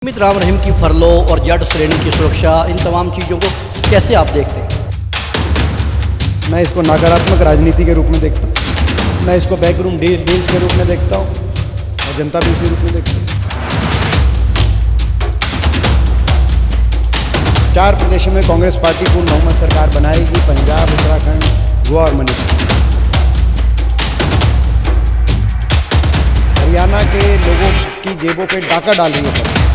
अमित राम रहीम की फरलो और जट श्रेणी की सुरक्षा, इन तमाम चीज़ों को कैसे आप देखते हैं? मैं इसको नकारात्मक राजनीति के रूप में देखता हूँ। मैं इसको बैकरूम डील्स के रूप में देखता हूँ और जनता भी उसी रूप में देखती है। 4 प्रदेशों में कांग्रेस पार्टी पूर्ण बहुमत सरकार बनाएगी, पंजाब, उत्तराखंड, गोवा और मणिपुर। हरियाणा के लोगों की जेबों पे डाका डाल रही है सरकार।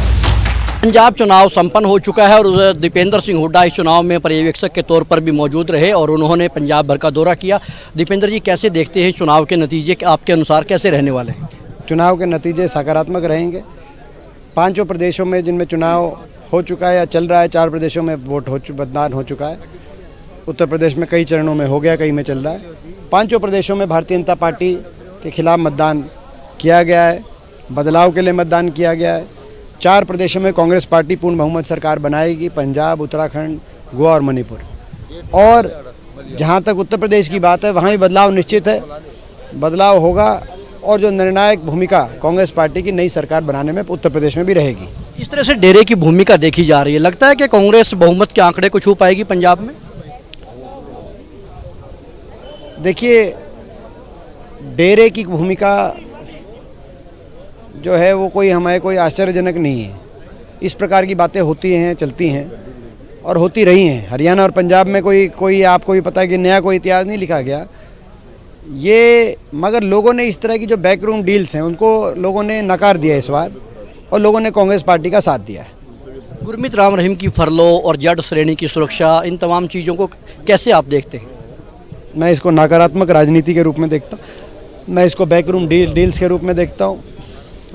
पंजाब चुनाव संपन्न हो चुका है और दीपेंद्र सिंह हुड्डा इस चुनाव में पर्यवेक्षक के तौर पर भी मौजूद रहे और उन्होंने पंजाब भर का दौरा किया। दीपेंद्र जी, कैसे देखते हैं चुनाव के नतीजे, आपके अनुसार कैसे रहने वाले हैं? चुनाव के नतीजे सकारात्मक रहेंगे। 5 प्रदेशों में जिनमें चुनाव हो चुका है या चल रहा है, 4 प्रदेशों में मतदान हो चुका है। उत्तर प्रदेश में कई चरणों में हो गया, कई में चल रहा है। 5 प्रदेशों में भारतीय जनता पार्टी के खिलाफ मतदान किया गया है, बदलाव के लिए मतदान किया गया है। 4 प्रदेशों में कांग्रेस पार्टी पूर्ण बहुमत सरकार बनाएगी, पंजाब, उत्तराखंड, गोवा और मणिपुर। और जहां तक उत्तर प्रदेश की बात है, वहां भी बदलाव निश्चित है, बदलाव होगा और जो निर्णायक भूमिका कांग्रेस पार्टी की नई सरकार बनाने में उत्तर प्रदेश में भी रहेगी। इस तरह से डेरे की भूमिका देखी जा रही है, लगता है कि कांग्रेस बहुमत के आंकड़े को छू पाएगी पंजाब में? देखिए, डेरे की भूमिका जो है वो हमारे कोई आश्चर्यजनक नहीं है। इस प्रकार की बातें होती हैं, चलती हैं और होती रही हैं। हरियाणा और पंजाब में कोई आपको भी पता है कि नया कोई इतिहास नहीं लिखा गया ये, मगर लोगों ने इस तरह की जो बैकरूम डील्स हैं उनको लोगों ने नकार दिया इस बार और लोगों ने कांग्रेस पार्टी का साथ दिया है। गुरमीत राम रहीम की फरलो और जट श्रेणी की सुरक्षा, इन तमाम चीज़ों को कैसे आप देखते हैं? मैं इसको नकारात्मक राजनीति के रूप में देखता हूँ। मैं इसको बैकरूम डील्स के रूप में देखता हूँ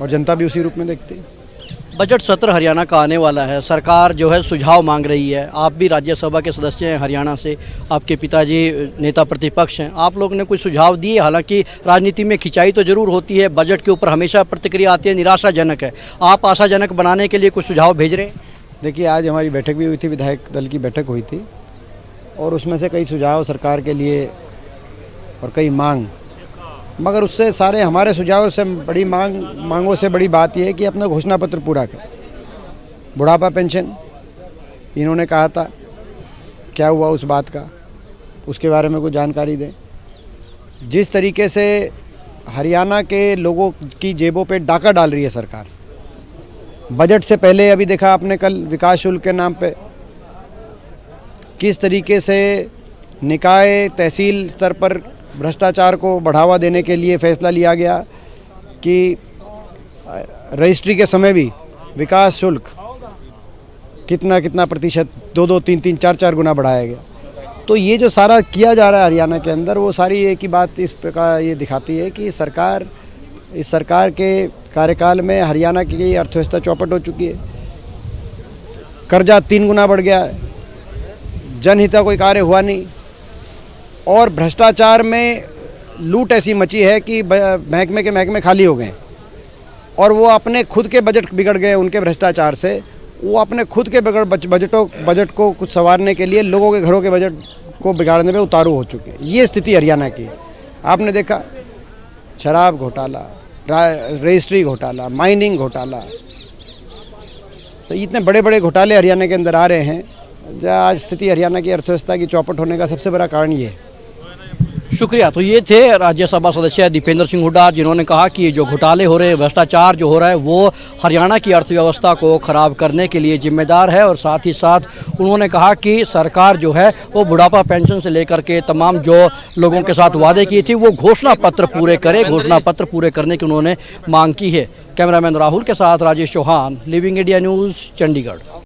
और जनता भी उसी रूप में देखती है। बजट सत्र हरियाणा का आने वाला है, सरकार जो है सुझाव मांग रही है। आप भी राज्यसभा के सदस्य हैं हरियाणा से, आपके पिताजी नेता प्रतिपक्ष हैं, आप लोग ने कुछ सुझाव दिए। हालांकि राजनीति में खिंचाई तो जरूर होती है, बजट के ऊपर हमेशा प्रतिक्रिया आती है, निराशाजनक है। आप आशाजनक बनाने के लिए कुछ सुझाव भेज रहे हैं? देखिए, आज हमारी बैठक भी हुई थी, विधायक दल की बैठक हुई थी और उसमें से कई सुझाव सरकार के लिए और कई मांग, मगर उससे सारे हमारे सुझाव से बड़ी मांगों से बड़ी बात यह है कि अपना घोषणा पत्र पूरा करें। बुढ़ापा पेंशन इन्होंने कहा था, क्या हुआ उस बात का, उसके बारे में कुछ जानकारी दें। जिस तरीके से हरियाणा के लोगों की जेबों पे डाका डाल रही है सरकार, बजट से पहले अभी देखा आपने कल विकास शुल्क के नाम पे किस तरीके से निकाय तहसील स्तर पर भ्रष्टाचार को बढ़ावा देने के लिए फैसला लिया गया कि रजिस्ट्री के समय भी विकास शुल्क कितना प्रतिशत 2-2, 3-3, 4-4 गुना बढ़ाया गया। तो ये जो सारा किया जा रहा है हरियाणा के अंदर, वो सारी एक ही बात इस प्रकार ये दिखाती है कि इस सरकार के कार्यकाल में हरियाणा की अर्थव्यवस्था चौपट हो चुकी है। कर्जा 3 गुना बढ़ गया है, जनहित का कोई कार्य हुआ नहीं और भ्रष्टाचार में लूट ऐसी मची है कि महकमे खाली हो गए और वो अपने खुद के बजट बिगड़ गए उनके भ्रष्टाचार से। वो अपने खुद के बजट को कुछ संवारने के लिए लोगों के घरों के बजट को बिगाड़ने में उतारू हो चुके हैं। ये स्थिति हरियाणा की है। आपने देखा शराब घोटाला, रजिस्ट्री घोटाला, माइनिंग घोटाला, तो इतने बड़े बड़े घोटाले हरियाणा के अंदर आ रहे हैं। आज स्थिति हरियाणा की अर्थव्यवस्था की चौपट होने का सबसे बड़ा कारण ये है। शुक्रिया। तो ये थे राज्यसभा सदस्य दीपेंद्र सिंह हुड्डा, जिन्होंने कहा कि ये जो घोटाले हो रहे हैं, भ्रष्टाचार जो हो रहा है, वो हरियाणा की अर्थव्यवस्था को खराब करने के लिए जिम्मेदार है। और साथ ही साथ उन्होंने कहा कि सरकार जो है वो बुढ़ापा पेंशन से लेकर के तमाम जो लोगों के साथ वादे किए थे वो घोषणा पत्र पूरे करे, घोषणा पत्र पूरे करने की उन्होंने मांग की है। कैमरामैन राहुल के साथ Rajesh Chauhan, living India news, Chandigarh.